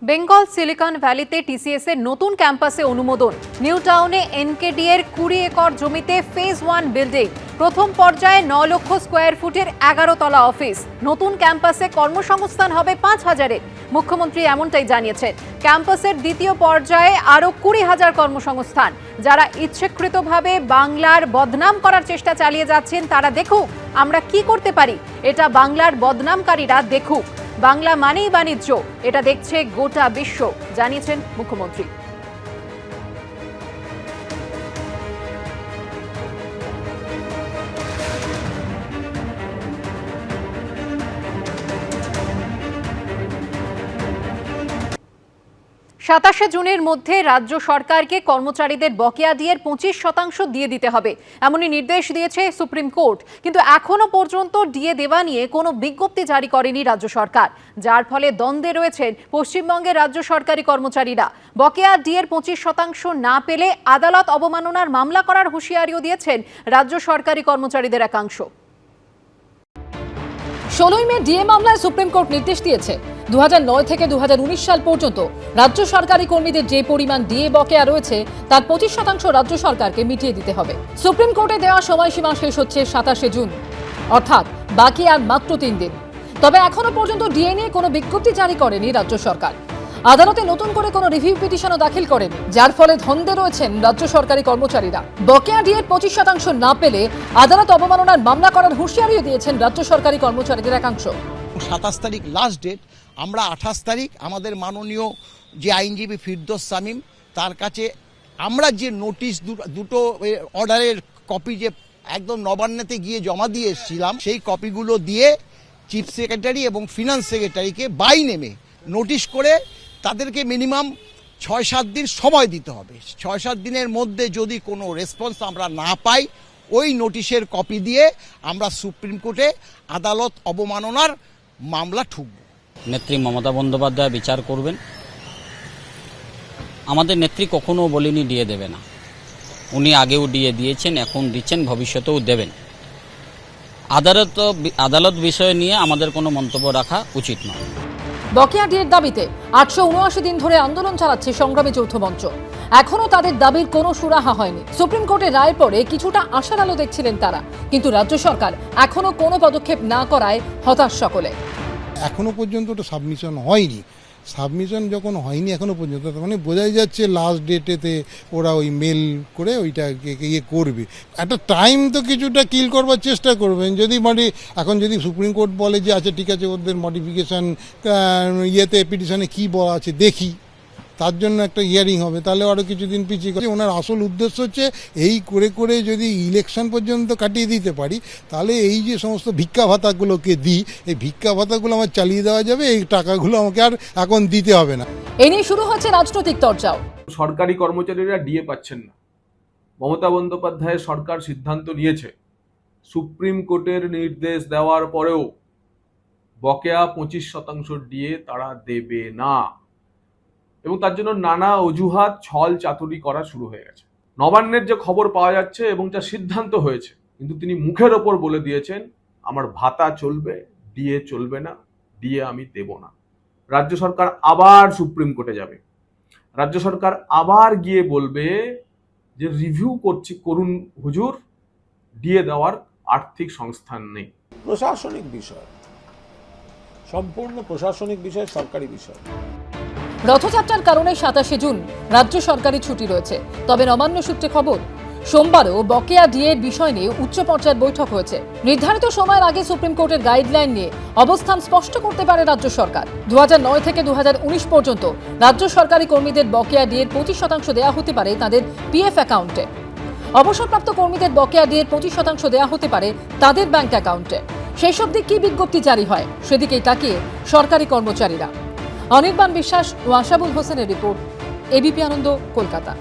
Bengal silicon ভ্যালিতে TCS এর নতুন ক্যাম্পাসে অনুমোদন। নিউ টাউনে এনকেডি এর 20 একর জমিতে ফেজ 1 বিল্ডিং। প্রথম পর্যায়ে 9 লক্ষ স্কয়ার ফুটের 11 তলা অফিস। নতুন ক্যাম্পাসে কর্মসংস্থান হবে 5,000-এর। মুখ্যমন্ত্রী এমনটাই জানিয়েছেন। ক্যাম্পাসের দ্বিতীয় পর্যায়ে আরো 20,000 কর্মসংস্থান। যারা ইচ্ছাকৃতভাবে বাংলার বদনাম করার চেষ্টা চালিয়ে যাচ্ছেন তারা দেখুক আমরা কি করতে পারি। এটা বাংলার বদনামকারীরা দেখুক। বাংলা মানেই বাণিজ্য, এটা দেখছে গোটা বিশ্ব, জানিয়েছেন মুখ্যমন্ত্রী। সাতাশে জুনের মধ্যে রাজ্য সরকারকে কর্মচারীদের বকেয়া ডিএর 25% দিয়ে দিতে হবে, এমনই নির্দেশ দিয়েছে সুপ্রিম কোর্ট। কিন্তু এখনো পর্যন্ত ডিএ দেওয়া নিয়ে কোনো বিজ্ঞপ্তি জারি করেনি রাজ্য সরকার, যার ফলে দ্বন্দ্বে রয়েছেন পশ্চিমবঙ্গের রাজ্য সরকারি কর্মচারীরা। বকেয়া ডিএর 25% না পেলে আদালত অবমাননার মামলা করার হুঁশিয়ারিও দিয়েছেন রাজ্য সরকারি কর্মচারীদের একাংশ। 16 মে ডিএ মামলায় সুপ্রিম কোর্ট নির্দেশ দিয়েছে 2009 থেকে 2019 সাল পর্যন্ত রাজ্য সরকারি কর্মীদের যে পরিমাণ ডিএ বকেয়া রয়েছে তার 25% রাজ্য সরকারকে মিটিয়ে দিতে হবে। সুপ্রিম কোর্টে দেওয়া সময়সীমা শেষ হচ্ছে 27শে জুন, অর্থাৎ বাকি আর মাত্র 3 দিন। তবে এখনো পর্যন্ত ডিএ নিয়ে কোনো বিজ্ঞপ্তি জারি করেনি রাজ্য সরকার। আদালতে নতুন করে কোনো রিভিউ পিটিশনও দাখিল করেনি, যার ফলে দ্বন্দ্বে রয়েছেন রাজ্য সরকারি কর্মচারীরা। বকেয়া ডিএর 25% না পেলে আদালত অবমাননার মামলা করার হুঁশিয়ারিও দিয়েছেন রাজ্য সরকারি কর্মচারীদের একাংশ। 27 তারিখ লাস্ট ডেট। আমরা 28 তারিখ আমাদের মাননীয় যে আইনজীবী ফিরদৌস শামীম তার কাছে আমরা যে নোটিশ দুটো অর্ডারের কপি যে একদম নবান্নতে গিয়ে জমা দিয়ে এসেছিলাম, সেই কপিগুলো দিয়ে চিফ সেক্রেটারি এবং ফিনান্স সেক্রেটারিকে বাই নেমে নোটিশ করে তাদেরকে মিনিমাম 6-7 দিন সময় দিতে হবে। 6-7 দিনের মধ্যে যদি কোনো রেসপন্স আমরা না পাই, ওই নোটিশের কপি দিয়ে আমরা সুপ্রিম কোর্টে আদালত অবমাননার মামলা ঠুকব। নেত্রী মমতা বন্দ্যোপাধ্যায় বিচার করবেন। আমাদের নেত্রী কখনো বলেনি ডিএ দেবে না। উনি আগেও ডিএ দিয়েছেন, এখন দিচ্ছেন, ভবিষ্যতেও দেবেন। আদালত বিষয় নিয়ে আমাদের কোনো মন্তব্য রাখা উচিত নয়। বকেয়া ডিএর দাবিতে 879 দিন ধরে আন্দোলন চালাচ্ছে সংগ্রামী যৌথ মঞ্চ। এখনো তাদের দাবির কোনো সুরাহা হয়নি। সুপ্রিম কোর্টের রায়ের পরে কিছুটা আশার আলো দেখছিলেন তারা, কিন্তু রাজ্য সরকার এখনো কোনো পদক্ষেপ না করায় হতাশ সকলে। এখনো পর্যন্ত তো সাবমিশন হয়নি। সাবমিশন যখন হয়নি এখনো পর্যন্ত, মানে বোঝাই যাচ্ছে লাস্ট ডেটেতে ওরা ওই মেল করে ওইটা ইয়ে করবে। একটা টাইম তো কিছুটা কিল করবার চেষ্টা করবেন। যদি মানে এখন যদি সুপ্রিম কোর্ট বলে যে আচ্ছা ঠিক আছে, ওদের মডিফিকেশান ইয়েতে পিটিশনে কী বলা আছে দেখি, তার জন্য একটা হিয়ারিং হবে, তাহলে আরও কিছুদিন পিছিয়ে করে। ওনার আসল উদ্দেশ্য হচ্ছে এই করে করে যদি ইলেকশন পর্যন্ত কাটিয়ে দিতে পারি, তাহলে এই যে সমস্ত ভিক্ষা ভাতাগুলোকে দিই, এই ভিক্ষা ভাতাগুলো আমার চালিয়ে দেওয়া যাবে, এই টাকাগুলো আমাকে আর এখন দিতে হবে না। এ নিয়ে শুরু হচ্ছে রাজনৈতিক চর্চাও। সরকারি কর্মচারীরা ডিএ পাচ্ছেন না। মমতা বন্দ্যোপাধ্যায়ের সরকার সিদ্ধান্ত নিয়েছে সুপ্রিম কোর্টের নির্দেশ দেওয়ার পরেও বকেয়া 25% ডিএ তারা দেবে না, এবং তার জন্য নানা অজুহাত ছল চাতুরি করা শুরু হয়ে গেছে। নবান্নের যে খবর পাওয়া যাচ্ছে এবং যা সিদ্ধান্ত হয়েছে, কিন্তু তিনি মুখের ওপর বলে দিয়েছেন আমার ভাতা চলবে, ডিএ চলবে না, ডিএ আমি দেব না। রাজ্য সরকার আবার সুপ্রিম কোর্টে যাবে। রাজ্য সরকার আবার গিয়ে বলবে যে রিভিউ করুন হুজুর, ডিএ দেওয়ার আর্থিক সংস্থান নেই। প্রশাসনিক বিষয়, সম্পূর্ণ প্রশাসনিক বিষয়, সরকারি বিষয়। রথযাত্রার কারণে 27শে জুন রাজ্য সরকারি ছুটি রয়েছে। তবে নবান্ন সূত্রে খবর, সোমবারও বকেয়া ডিএর বিষয় নিয়ে উচ্চ পর্যায়ের বৈঠক হয়েছে। নির্ধারিত সময়ের আগে সুপ্রিম কোর্টের গাইডলাইন নিয়ে অবস্থান স্পষ্ট করতে পারে রাজ্য সরকার। 2009 থেকে 2019 পর্যন্ত রাজ্য সরকারি কর্মীদের বকেয়া ডিএর 25% দেওয়া হতে পারে তাদের পিএফ অ্যাকাউন্টে। অবসরপ্রাপ্ত কর্মীদের বকেয়া ডিএর 25% দেওয়া হতে পারে তাদের ব্যাংক অ্যাকাউন্টে। সেই সব দিক কি বিজ্ঞপ্তি জারি হয়, সেদিকেই তাকিয়ে সরকারি কর্মচারীরা। অনির্বাণ বিশ্বাস ও আশাবুল হোসেনের রিপোর্ট, এবিপি আনন্দ, কলকাতা।